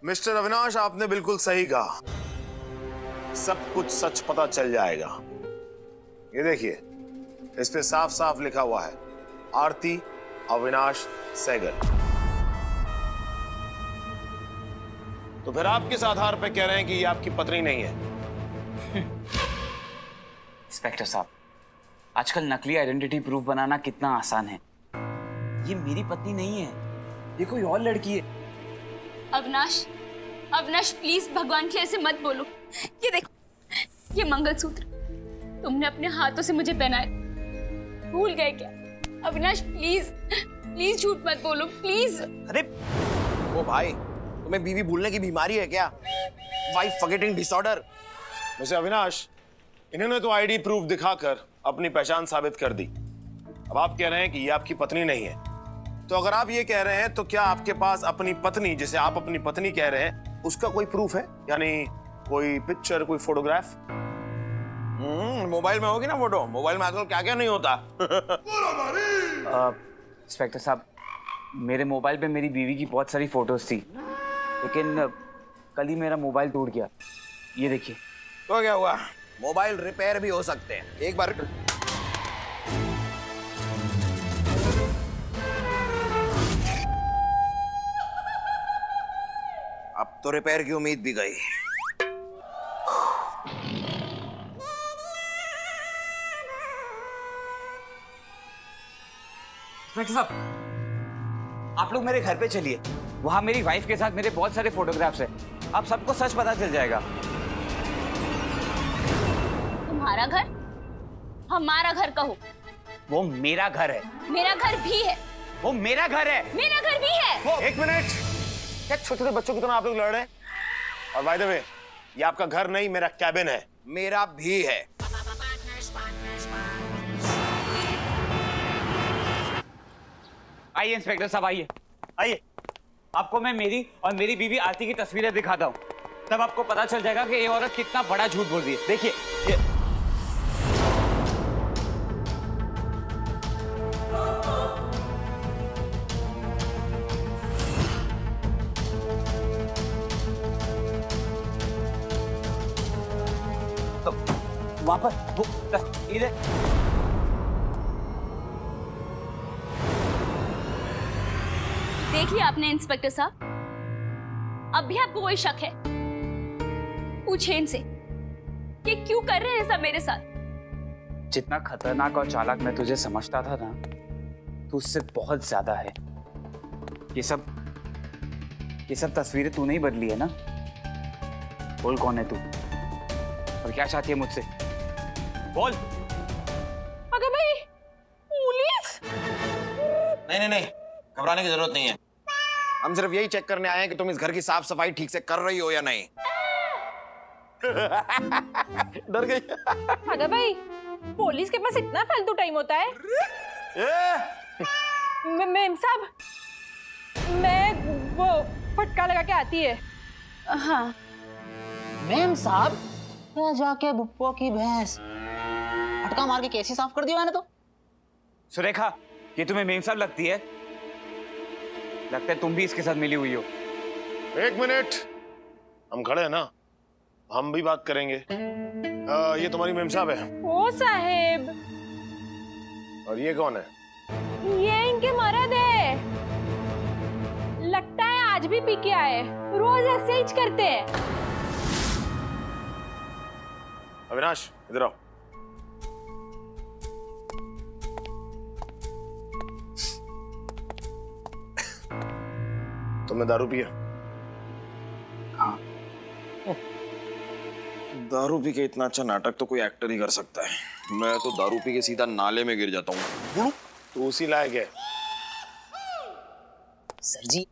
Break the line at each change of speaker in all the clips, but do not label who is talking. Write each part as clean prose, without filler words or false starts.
Mister Avinash, आपने बिल्कुल सही कहा। सब कुछ सच पता चल जाएगा। ये देखिए, इस पे साफ साफ लिखा हुआ है, आरती अविनाश सहगल। तो फिर आप किस आधार पे कह रहे हैं कि ये आपकी पत्नी नहीं है?
इंस्पेक्टर साहब, आजकल नकली आइडेंटिटी प्रूफ बनाना कितना आसान है। ये मेरी पत्नी नहीं है, ये कोई और लड़की है।
अविनाश, अविनाश प्लीज भगवान के लिए ऐसे मत बोलो। ये देखो, ये मंगलसूत्र तुमने अपने हाथों से मुझे पहनाया, भूल गए क्या? अविनाश प्लीज प्लीज झूठ मत बोलो प्लीज।
अरे ओ भाई, तुम्हें बीवी भूलने की बीमारी है क्या? Wife forgetting disorder.
वैसे अविनाश, इन्होंने तो आईडी प्रूफ दिखाकर अपनी पहचान साबित कर दी। अब आप कह रहे हैं कि ये आपकी पत्नी नहीं है। तो अगर आप ये कह रहे हैं तो क्या आपके पास अपनी पत्नी, जिसे आप अपनी पत्नी कह रहे हैं, उसका कोई प्रूफ है? यानी कोई पिक्चर, कोई फोटोग्राफ?
मोबाइल में होगी ना फोटो। मोबाइल में आजकल क्या क्या नहीं होता।
इंस्पेक्टर साहब, मेरे मोबाइल पे मेरी बीवी की बहुत सारी फोटोज थी, लेकिन कल ही मेरा मोबाइल टूट गया। ये देखिए।
तो क्या हुआ? मोबाइल रिपेयर भी हो सकते हैं। एक बार अब तो रिपेयर की उम्मीद भी गई।
इंस्पेक्टर साहब, आप लोग मेरे घर पे चलिए। वहां मेरी वाइफ के साथ मेरे बहुत सारे फोटोग्राफ्स हैं। आप सबको सच पता चल जाएगा।
तुम्हारा घर? हमारा घर कहो।
वो मेरा घर है।
मेरा घर भी है।
वो मेरा घर है।
मेरा घर भी है।
एक मिनट, क्या छोटे छोटे बच्चों की तरह आप लोग लड़ रहे हैं? और बाय द वे, ये आपका घर नहीं, मेरा कैबिन है।
मेरा भी है।
आइए इंस्पेक्टर साहब, आइए आइए। आपको मैं मेरी और मेरी बीवी आरती की तस्वीरें दिखाता हूँ, तब आपको पता चल जाएगा कि ये औरत कितना बड़ा झूठ बोल रही है। देखिए ये। तो वहां पर वो तस्वीर है।
देख लिया आपने इंस्पेक्टर साहब? अब भी आपको कोई शक है? पूछे इनसे कि क्यों कर रहे हैं सब मेरे साथ?
जितना खतरनाक और चालाक मैं तुझे समझता था ना, तू उससे बहुत ज्यादा है। ये सब तस्वीरें तूने ही बदली है ना? बोल, कौन है तू और क्या चाहती है मुझसे? बोल।
अगर भाई पुलिस?
नहीं, घबराने की जरूरत नहीं है। हम सिर्फ यही चेक करने आए हैं कि तुम इस घर की साफ सफाई ठीक से कर रही हो या नहीं। डर गई।
अगर भाई पुलिस के पास इतना फालतू टाइम होता है? मैम साहब, मैं वो फटका लगा के आती है।
हाँ।
मैम साहब, मैं जाके बुप्पो की भैंस फटका मार के कैसी साफ कर दिया मैंने तो।
सुरेखा, ये तुम्हें मेम साहब लगती है? लगता है तुम भी इसके साथ मिली हुई हो।
एक मिनट, हम खड़े हैं ना, हम भी बात करेंगे। ये तुम्हारी मेम साहब है?
ओ साहेब।
और ये कौन है?
ये इनके मर्द है। लगता है आज भी पी के आए। रोज ऐसे ही करते हैं।
अविनाश, इधर आओ। तुमने दारू पिया?
हाँ।
दारू पी के इतना अच्छा नाटक तो कोई एक्टर ही कर सकता है। मैं तो दारू पी के सीधा नाले में गिर जाता हूँ।
तो उसी लायक है।
सर जी,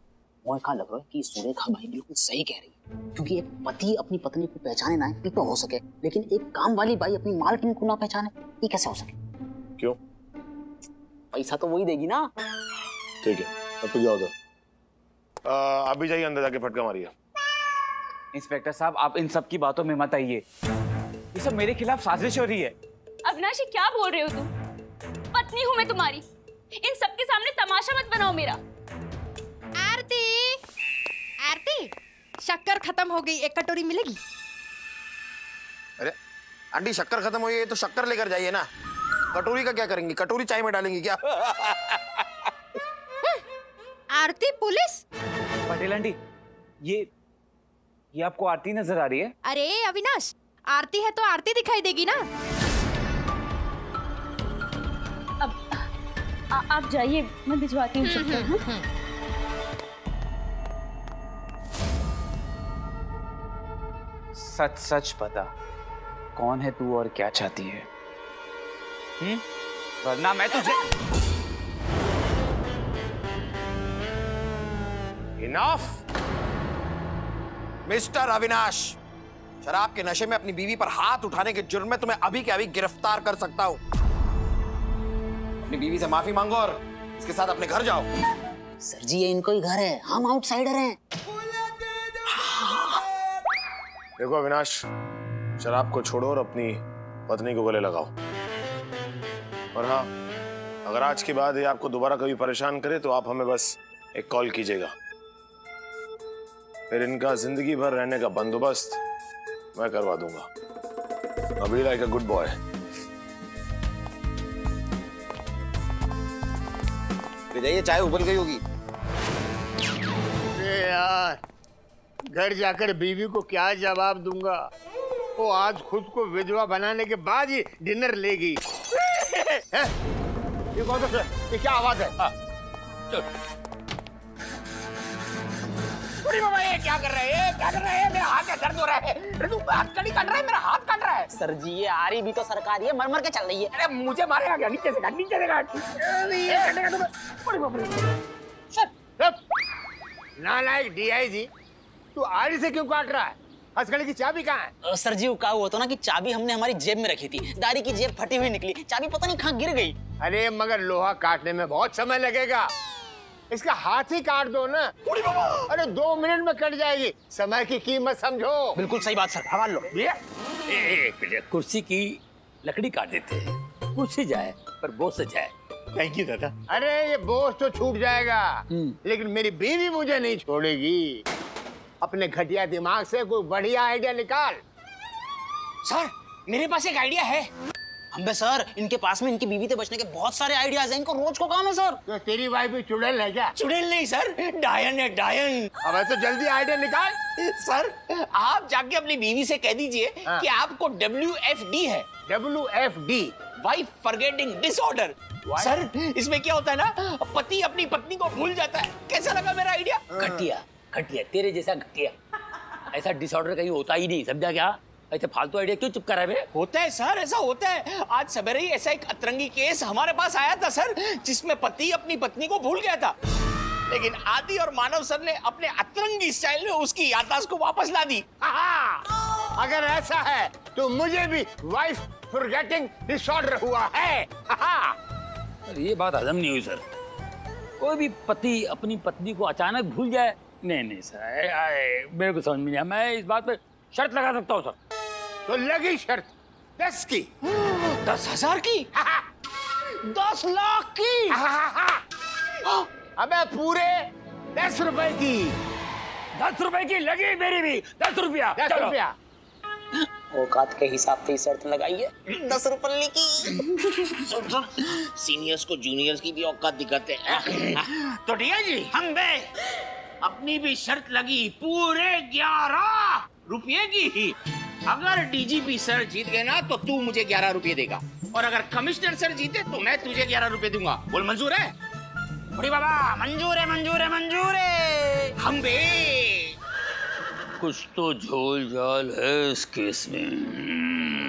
मुझे कहाँ लग रहा है कि सुरेखा भाई बिल्कुल सही कह रही है, क्योंकि एक पति अपनी पत्नी को पहचाने ना ये तो हो सके, लेकिन एक काम वाली बाई अपनी मालकिन को ना पहचाने, ये कैसे हो सके?
क्यों?
पैसा तो वही देगी ना।
ठीक है, अब तो जाओ उधर। आप भी जाइए अंदर, जाके फटका मारिए।
इंस्पेक्टर साहब, आप इन सब की बातों में मत आइए। ये सब मेरे खिलाफ साजिश हो रही है।
अविनाश, ये क्या बोल रहे हो तुम? पत्नी हूं मैं तुम्हारी। इन सबके सामने तमाशा मत बनाओ मेरा।
आरती, आरती,
खत्म हो गई, एक कटोरी मिलेगी?
अरे आंटी, शक्कर खत्म हुई है तो शक्कर लेकर जाइए ना। कटोरी का क्या करेंगी? कटोरी चाय में डालेंगी क्या?
आरती पुलिस?
पटेल आंटी, ये आपको आरती नजर आ रही है?
अरे अविनाश, आरती है तो आरती दिखाई देगी ना।
अब आप जाइए, मैं भिजवाती हूँ शक्कर। हाँ?
सच सच बता, कौन है तू और क्या चाहती है? वरना मैं तुझे।
इनफ।
मिस्टर अविनाश, शराब के नशे में अपनी बीवी पर हाथ उठाने के जुर्म में तुम्हें अभी के अभी गिरफ्तार कर सकता हूं। अपनी बीवी से माफी मांगो और इसके साथ अपने घर जाओ।
सर जी, ये इनको ही घर है, हम आउटसाइडर हैं।
देखो अविनाश, शराब को छोड़ो और अपनी पत्नी को गले लगाओ। और हाँ, अगर आज के बाद ये आपको दोबारा कभी परेशान करे तो आप हमें बस एक कॉल कीजिएगा। फिर इनका जिंदगी भर रहने का बंदोबस्त मैं करवा दूंगा। अभी लाइक अ गुड बॉय।
जाइए, चाय उबल गई होगी।
अरे यार, घर जाकर बीवी को क्या जवाब दूंगा? वो आज खुद को विधवा बनाने के बाद ही डिनर लेगी। हैं? ये कौन सा, ये क्या आवाज है? अरे बाबा, ये क्या कर रहे हैं? क्या कर रहे हैं? मेरा हाथ का दर्द हो रहा है। अरे तू हथकड़ी काट रहा है, मेरा हाथ काट रहा है।
सर जी, ये आरी भी तो सरकारी है, मर मर के चल रही है।
अरे मुझे मारेगा क्या? नीचे से काट, नीचे से काट। ये कटेगा तुम्हें। अरे बाप रे। सर, नालायक डीआईजी, तू आरी से क्यों काट रहा है? हथकड़ी की चाबी कहाँ है?
सर जी, वो क्या हुआ था ना कि चाबी हमने हमारी जेब में रखी थी, दाढ़ी की जेब फटी हुई निकली, चाबी पता नहीं कहाँ गिर गई।
अरे मगर लोहा काटने में बहुत समय लगेगा, इसका हाथ ही काट दो ना। अरे 2 मिनट में कट जाएगी, समय की कीमत समझो।
बिल्कुल सही बात सर, हवाल लो।
ये
एक मिनट, कुर्सी की लकड़ी काट देते हैं, कुर्सी जाए पर बोझ से जाए।
थैंक यू दादा। अरे ये बोझ तो छूट जाएगा, लेकिन मेरी बीवी मुझे नहीं छोड़ेगी। अपने घटिया दिमाग से कोई बढ़िया आइडिया निकाल।
सर, मेरे पास एक आइडिया है। अबे सर, इनके पास में इनकी बीवी से बचने के बहुत सारे आइडियाज हैं, इनको रोज को काम है सर।
तो तेरी वाइफ भी चुड़ैल है क्या?
चुड़ैल नहीं सर, डायन है, डायन।
अब तो जल्दी आइडिया निकाल।
सर, आप जाके अपनी बीवी से कह दीजिए
हाँ।
कि आपको WFD है,
WFD,
wife forgetting disorder. Sir, इसमें क्या होता है ना, पति अपनी पत्नी को भूल जाता है। कैसा लगा मेरा आइडिया?
घटिया घटिया, तेरे जैसा घटिया। ऐसा डिसऑर्डर कहीं होता ही नहीं, समझा क्या? ऐसे फालतू आइडिया क्यों चुप करा बे?
होता है सर, ऐसा होता है। आज सवेरे ही ऐसा एक अतरंगी केस हमारे पास आया था सर, जिसमें पति अपनी पत्नी को भूल गया था, लेकिन आदि और मानव सर ने अपने अतरंगी स्टाइल में उसकी याददाश्त को वापस ला दी।
अगर ऐसा है तो मुझे भी वाइफ फॉरगेटिंग डिसऑर्डर हुआ है।
सर, ये बात हजम नहीं हुई सर। कोई भी पति अपनी पत्नी को अचानक भूल जाए, नहीं सर, मेरे को समझ में नहीं आया। मैं इस बात पे शर्त लगा सकता हूँ सर।
तो लगी शर्त 10 की।
10,000 की?
10 लाख की। अबे पूरे 10 रुपए की।
10 रुपए की लगी मेरी भी। 10 रुपया।
10
चलो।
रुपया।
औकात के हिसाब से ही शर्त लगाइए।
10 रुपये की। सीनियर्स को जूनियर्स की भी औकात दिखाते हैं। तो डिया जी, हम बे अपनी भी शर्त लगी पूरे 11 रुपये की ही। अगर डीजीपी सर जीत गए ना तो तू मुझे 11 रुपये देगा, और अगर कमिश्नर सर जीते तो मैं तुझे 11 रुपये दूंगा। बोल मंजूर है? बड़ी बाबा, मंजूर है, मंजूर है, मंजूर है। हम बे
कुछ तो झोल झाल है इस केस में।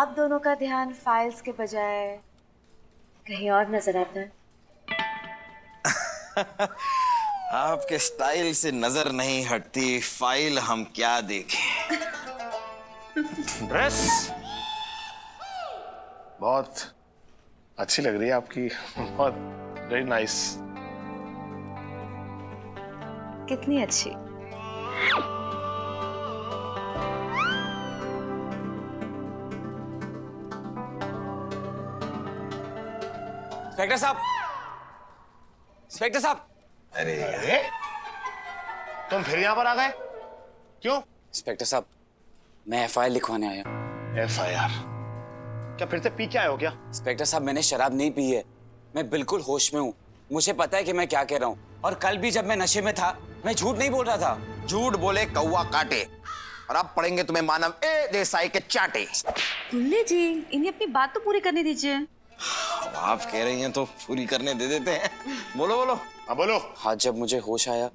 आप दोनों का ध्यान फाइल्स के बजाय कहीं और नजर आता है।
आपके स्टाइल से नजर नहीं हटती फाइल, हम क्या देखें।
ड्रेस बहुत अच्छी लग रही है आपकी, बहुत वेरी नाइस।
कितनी अच्छी।
इंस्पेक्टर साहब, इंस्पेक्टर साहब।
अरे तुम फिर यहाँ पर आ गए, क्यों?
इंस्पेक्टर साहब, मैं एफआईआर लिखवाने आया हूँ।
एफआईआर? क्या फिर से पी के आए हो क्या?
इंस्पेक्टर साहब, मैंने शराब नहीं पी है, मैं बिल्कुल होश में हूँ। मुझे पता है कि मैं क्या कह रहा हूँ, और कल भी जब मैं नशे में था मैं झूठ नहीं बोल रहा था।
झूठ बोले कौवा काटे, और अब पढ़ेंगे तुम्हें मानव ए देसाई के चाटे।
दुल्ले जी, इन्हें अपनी बात तो पूरी करने दीजिए।
अब आप कह रही हैं तो पूरी करने दे देते हैं। बोलो बोलो।
हाँ बोलो।
आज जब मुझे होश आया,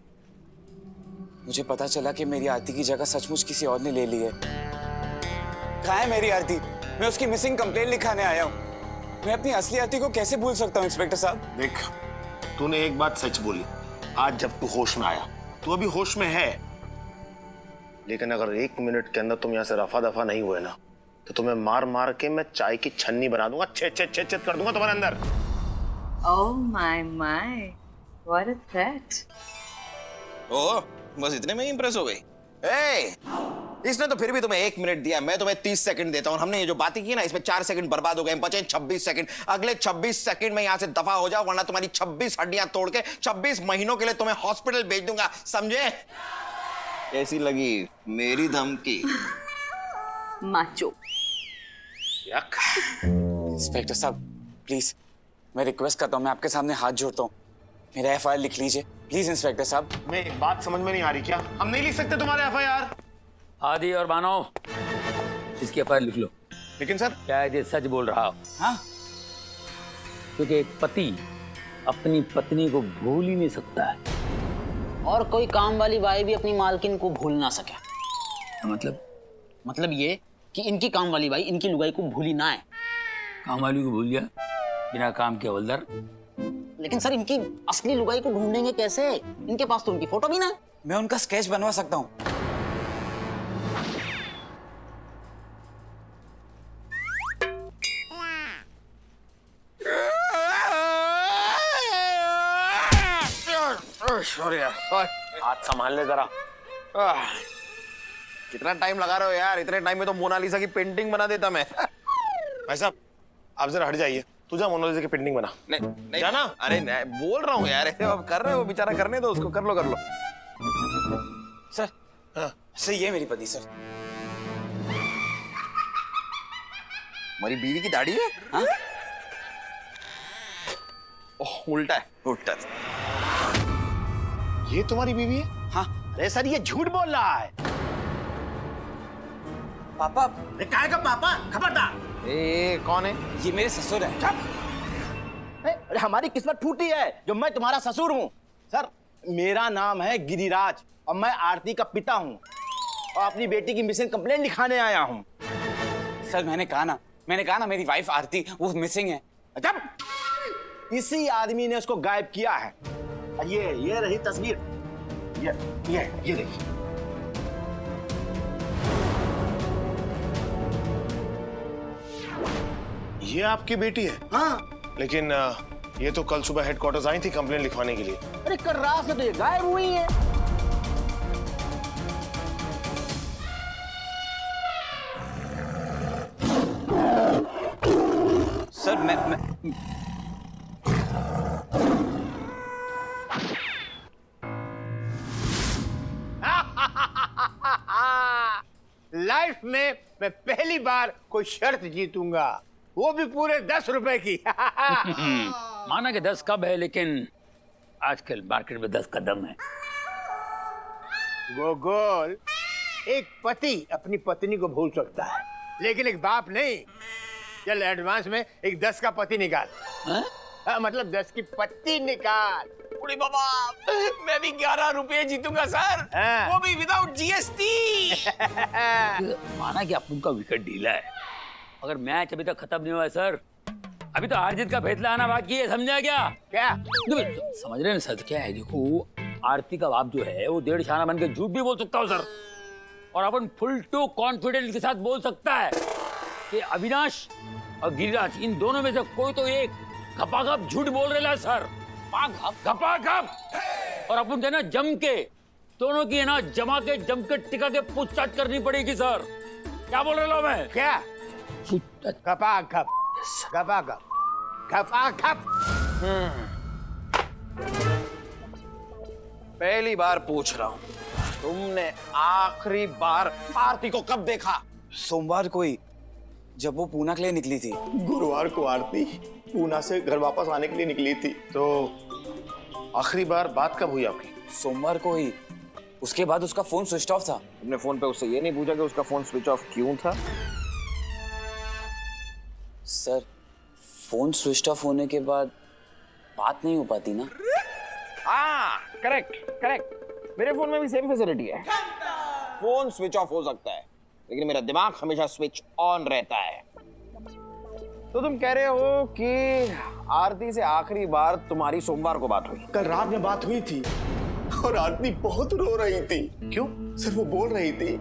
मुझे पता चला कि मेरी आरती की जगह सचमुच किसी और ने ले ली है। कहाँ है मेरी आरती? मैं उसकी मिसिंग कंप्लेंट लिखाने आया हूँ। मैं अपनी असली आरती को कैसे भूल सकता हूँ इंस्पेक्टर साहब?
देख, तूने एक बात सच बोली। आज जब तू होश में आया, तू अभी होश में है, लेकिन अगर 1 मिनट के अंदर तुम यहाँ से रफा दफा नहीं हुए ना, तो तुम्हें मार मार के मैं चाय की छन्नी बना दूंगा, छेद कर दूंगा तुम्हारे अंदर।
Oh my, what a threat!
ओ, बस इतने में ही इंप्रेस हो गई? इसने तो फिर भी तुम्हें 1 मिनट दिया, मैं तुम्हें 30 सेकंड देता हूँ। हमने ये जो बातें की ना, इसमें 4 सेकंड बर्बाद हो गए, बचे 26 सेकंड। अगले 26 सेकंड में यहाँ से दफा हो जाओ, वरना तुम्हारी 26 हड्डियां तोड़ के 26 महीनों के लिए तुम्हें हॉस्पिटल भेज दूंगा, समझे? कैसी लगी मेरी धमकी?
माचो।
इंस्पेक्टर साहब, प्लीज मैं रिक्वेस्ट करता हूँ, मैं आपके सामने हाथ जोड़ता हूँ, मेरा एफआईआर लिख लीजिए प्लीज इंस्पेक्टर साहब।
मैं एक बात समझ में नहीं आ रही, क्या हम नहीं लिख सकते तुम्हारे एफआईआर?
आदि और मानव, इसकी एफआईआर लिख लो।
लेकिन सर,
शायद ये सच बोल रहा हो।
हाँ,
क्योंकि एक पति अपनी पत्नी को भूल ही नहीं सकता है।
और कोई काम वाली बाई भी अपनी मालकिन को भूल ना सके। मतलब ये कि इनकी काम वाली बाई इनकी लुगाई को भूली ना है।
काम वाली को भूल गया, बिना काम के हवलदार।
लेकिन सर, इनकी असली लुगाई को ढूंढेंगे कैसे? इनके पास तो उनकी फोटो भी ना है।
मैं उनका स्केच बनवा सकता हूँ।
हाथ संभाल ले जरा।
कितना टाइम लगा रहे हो यार? इतने टाइम में तो मोनालिसा की पेंटिंग बना देता मैं।
भाई साहब, आप जरा हट जाइए, तू जा मोनालिसा की पेंटिंग बना।
नहीं
जाना?
अरे नहीं, बोल रहा हूँ यार, अब कर रहे हो बेचारा, करने दो उसको, कर लो।
सर,
हाँ।
सर ये मेरी पति सर।
हमारी बीवी की दाढ़ी है?
हाँ?
ओह, उल्टा है।
ये तुम्हारी बीवी है?
हाँ।
अरे सर, ये झूठ बोल रहा है।
पापा,
काय का पापा? खबरदार।
ए, कौन है?
ये मेरे ससुर हैं।
अरे हमारी किस्मत फूटी है जो मैं तुम्हारा ससुर हूँ। सर, मेरा नाम है गिरिराज और मैं आरती का पिता हूँ और अपनी बेटी की मिसिंग कंप्लेंट लिखाने आया हूँ।
सर मैंने कहा ना मेरी वाइफ आरती वो मिसिंग है।
जब इसी आदमी ने उसको गायब किया है। ये रही तस्वीर। ये देखिए।
ये आपकी बेटी है?
हाँ।
लेकिन ये तो कल सुबह हेडक्वार्टर्स आई थी कंप्लेंट लिखवाने के लिए।
अरे कल रात से तो ये गायब हुई है।
सर मैं
लाइफ में मैं पहली बार कोई शर्त जीतूंगा, वो भी पूरे 10 रुपए की।
माना कि 10 कब है, लेकिन आजकल मार्केट में 10 का दम है।
गोगोल, एक पति अपनी पत्नी को भूल सकता है, लेकिन एक बाप नहीं। चल एडवांस में एक 10 का पति निकाल। हाँ, मतलब 10 की पत्ती निकाल।
बूढ़ी बाबा, मैं भी 11 रुपए जीतूंगा सर।
हाँ।
वो भी विदाउट जीएसटी।
माना कि आप उनका विकेट ढीला है मगर मैच अभी तक खत्म नहीं हुआ है सर। अभी तो हार जीत का फैसला आना बाकी है, समझा क्या?
क्या?
समझ रहे हैं सर क्या है? देखो आरती का बाप जो है वो 1.5 शाना बन के झूठ भी बोल सकता हो सर, और अपन फुल टू कॉन्फिडेंस के साथ बोल सकता है कि अविनाश और गिरिराज इन दोनों में से कोई तो एक घपाघप झूठ बोल रहा है सर। घपाघप। और अपन जो है ना जम के दोनों की है ना जमा के जम के टिका के पूछताछ करनी पड़ेगी सर। क्या बोल रहे हो मैं?
क्या? गपागप, गपागप, गपागप।
पहली बार पूछ रहा हूँ, तुमने आखिरी बार आरती को कब देखा?
सोमवार को ही, जब वो पूना के लिए निकली थी।
गुरुवार को आरती पूना से घर वापस आने के लिए निकली थी। तो आखिरी बार बात कब हुई आपकी?
सोमवार को ही। उसके बाद उसका फोन स्विच ऑफ था।
तुमने फोन पे उससे ये नहीं पूछा कि उसका फोन स्विच ऑफ क्यों था?
सर फोन स्विच ऑफ होने के बाद बात नहीं हो पाती ना।
हाँ, करेक्ट करेक्ट। मेरे फोन में भी सेम फैसिलिटी है। फोन स्विच ऑफ हो सकता है लेकिन मेरा दिमाग हमेशा स्विच ऑन रहता है। तो तुम कह रहे हो कि आरती से आखिरी बार तुम्हारी सोमवार को बात हुई?
कल रात में बात हुई थी और आरती बहुत रो रही थी। क्यों?
सर वो बोल रही थी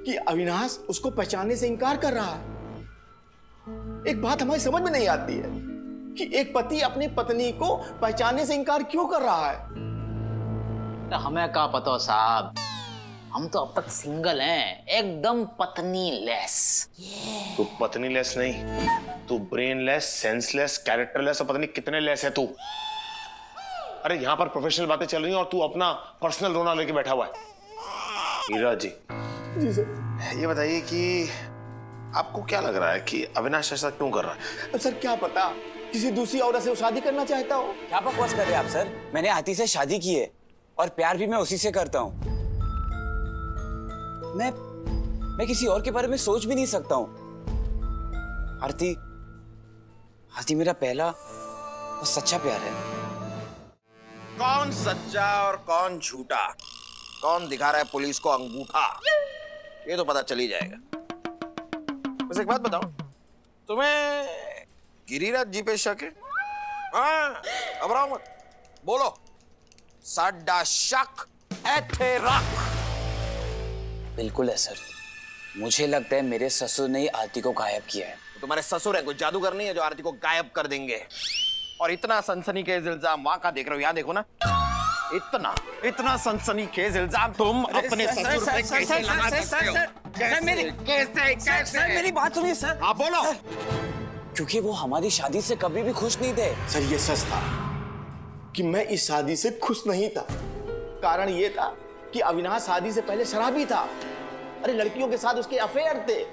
कि अविनाश उसको पहचानने से इनकार कर रहा है। एक बात हमारी समझ में नहीं आती है कि एक पति अपनी पत्नी को पहचानने से इनकार क्यों कर रहा है।
तो हमें क्या पता साहब, हम तो अब तक सिंगल हैं, एकदम पत्नी लेस।
तू पत्नी लेस नहीं, तू ब्रेन लेस, सेंसलेस, कैरेक्टरलेस और पता नहीं कितने लेस है तू। अरे यहाँ पर प्रोफेशनल बातें चल रही हैं और तू अपना पर्सनल रोना लेके बैठा हुआ है। हीरा जी।
जी सर।
ये बताइए कि आपको क्या लग रहा है कि अविनाश ऐसा क्यों कर रहा है?
अब सर क्या पता, किसी दूसरी औरत से वो शादी करना चाहता हो।
क्या बकवास कर रहे हैं आप सर? मैंने आरती से शादी की है और प्यार भी मैं उसी से करता हूँ। मैं किसी और के बारे में सोच भी नहीं सकता हूँ। आरती मेरा पहला और सच्चा प्यार है।
कौन सच्चा और कौन झूठा, कौन दिखा रहा है पुलिस को अंगूठा, ये तो पता चल ही जाएगा। बस एक बात बताओ, तुम्हें गिरिराज जी पे शक है? हाँ, घबराओ मत, बोलो। साडा शक है तेरा।
बिल्कुल है सर। मुझे लगता है मेरे ससुर ने ही आरती को गायब किया है।
तो तुम्हारे ससुर है, कोई जादूगर नहीं है जो आरती को गायब कर देंगे। और इतना सनसनीखेज इल्जाम वहां का देख रहे हो, यहाँ देखो ना। इतना सनसनीखेज इल्जाम तुम अपने ससुर पे कैसे लगा सकते हो?
सर मेरी बात सुनिए सर।
हाँ बोलो।
क्योंकि वो हमारी शादी से कभी भी खुश नहीं थे।
सर ये सच था कि मैं इस शादी से खुश नहीं था। कारण ये था कि अविनाश शादी से पहले शराबी था। अरे लड़कियों के साथ उसके अफेयर थे।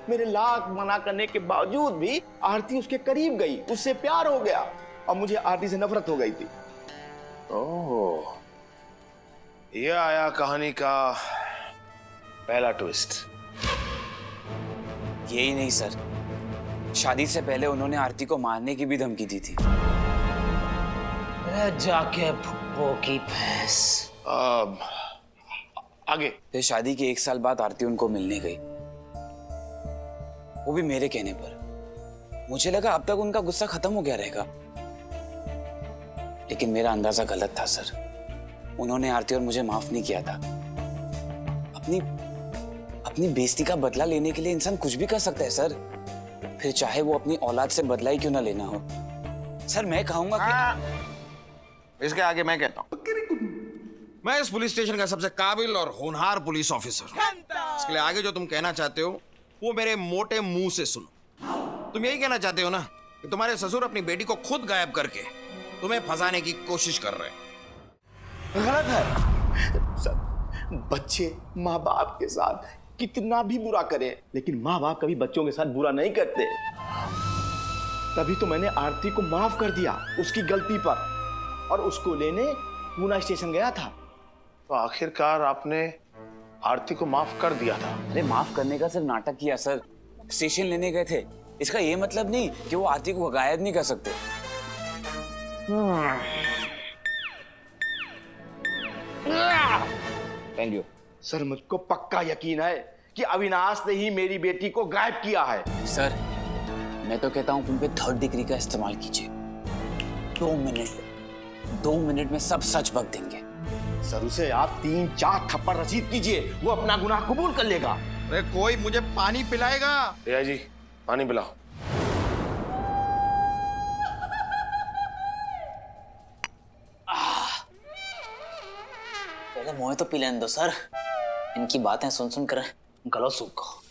मेरे लाख मना करने के बावजूद भी आरती उसके करीब गई, उससे प्यार हो गया और मुझे आरती से नफरत हो गई थी।
ओह, ये आया कहानी का पहला ट्विस्ट।
यही नहीं सर, शादी से पहले उन्होंने आरती को मारने की भी धमकी दी थी।
जाके भुप्पो की भैंस।
आगे।
फिर शादी के 1 साल बाद आरती उनको मिलने गई, वो भी मेरे कहने पर। मुझे लगा अब तक उनका गुस्सा खत्म हो गया रहेगा, लेकिन मेरा अंदाजा गलत था सर। उन्होंने आरती और मुझे माफ नहीं किया था। अपनी बेइज्जती का बदला लेने के लिए इंसान कुछ भी कर सकता है सर, फिर चाहे वो अपनी औलाद से बदला ही क्यों ना लेना हो। सर मैं कहूंगा कि
इसके आगे मैं कहता हूँ, मैं इस पुलिस स्टेशन का सबसे काबिल और होनहार पुलिस ऑफिसर हूँ। इसके लिए आगे जो तुम कहना चाहते हो वो मेरे मोटे मुंह से सुनो। तुम यही कहना चाहते हो ना कि तुम्हारे ससुर अपनी बेटी को खुद गायब करके तुम्हें फंसाने की कोशिश कर रहे हैं।
गलत है सर। बच्चे माँ बाप के साथ कितना भी बुरा करें, लेकिन माँ बाप कभी बच्चों के साथ बुरा नहीं करते। तभी तो मैंने आरती को माफ कर दिया उसकी गलती पर, और उसको लेने पूना स्टेशन गया था।
तो आखिरकार आपने आरती को माफ कर दिया था?
अरे माफ करने का सिर्फ नाटक किया सर, स्टेशन लेने गए थे। इसका ये मतलब नहीं कि वो आरती को गायब नहीं कर सकते।
थैंक यू
सर मुझको पक्का यकीन है कि अविनाश ने ही मेरी बेटी को गायब किया है।
सर, मैं तो कहता हूँ तुम पे 3rd डिग्री का इस्तेमाल कीजिए। 2 मिनट में सब सच बक देंगे।
सर, उसे आप 3-4 थप्पड़ रसीद कीजिए, वो अपना गुनाह कबूल कर लेगा।
अरे कोई मुझे पानी पिलाएगा?
रिया जी, पानी पिलाओ।
पहले मुझे तो पी लेने दो सर, इनकी बातें सुन सुन कर गला सूख गया।